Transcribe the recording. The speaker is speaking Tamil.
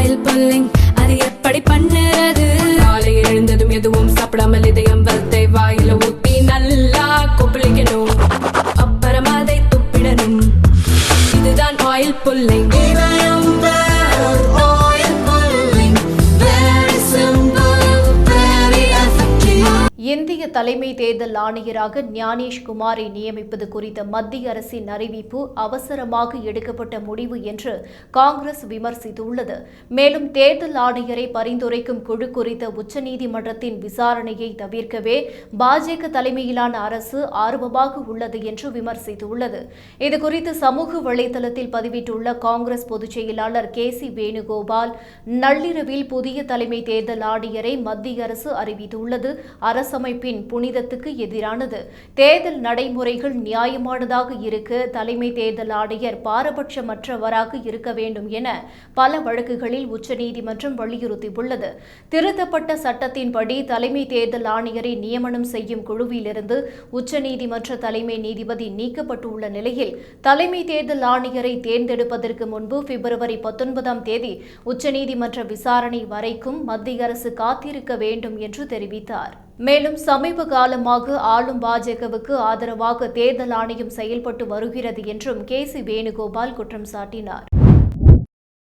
ஆயில் புல்லிங் அது எப்படி பண்ணுறது? காலையில் எழுந்ததும் எதுவும் சாப்பிடாமல் இதயம் வளத்தை வாயில ஊத்தி நல்லா கொப்பளிக்கணும், அப்புறம் அதை துப்பிடணும். இதுதான் ஆயில் புல்லிங். இந்திய தலைமை தேர்தல் ஆணையராக ஞானேஷ் குமாரை நியமிப்பது குறித்த மத்திய அரசின் அறிவிப்பு அவசரமாக எடுக்கப்பட்ட முடிவு என்று காங்கிரஸ் விமர்சித்துள்ளது. மேலும் தேர்தல் ஆணையரை பரிந்துரைக்கும் குழு குறித்த உச்சநீதிமன்றத்தின் விசாரணையை தவிர்க்கவே பாஜக தலைமையிலான அரசு ஆர்வமாக உள்ளது என்று விமர்சித்துள்ளது. இதுகுறித்து சமூக வலைதளத்தில் பதிவிட்டுள்ள காங்கிரஸ் பொதுச் செயலாளர் KC வேணுகோபால், நள்ளிரவில் புதிய தலைமை தேர்தல் ஆணையரை மத்திய அரசு அறிவித்துள்ளது அரசமைப்பின் புனிதத்துக்கு எதிரானது. தேர்தல் நடைமுறைகள் நியாயமானதாக இருக்க தலைமை தேர்தல் ஆணையர் பாரபட்சமற்றவராக இருக்க வேண்டும் என பல வழக்குகளில் உச்சநீதிமன்றம் வலியுறுத்தியுள்ளது. திருத்தப்பட்ட சட்டத்தின்படி தலைமை தேர்தல் ஆணையரை நியமனம் செய்யும் குழுவிலிருந்து உச்சநீதிமன்ற தலைமை நீதிபதி நீக்கப்பட்டுள்ள நிலையில் தலைமை தேர்தல் ஆணையரை தேர்ந்தெடுப்பதற்கு முன்பு பிப்ரவரி 19ஆம் தேதி உச்சநீதிமன்ற விசாரணை வரைக்கும் மத்திய அரசு காத்திருக்க வேண்டும் என்று தெரிவித்தார். மேலும் சமீப காலமாக ஆளும் பாஜகவுக்கு ஆதரவாக தேர்தல் ஆணையம் செயல்பட்டு வருகிறது என்றும் KC வேணுகோபால் குற்றம் சாட்டினார்.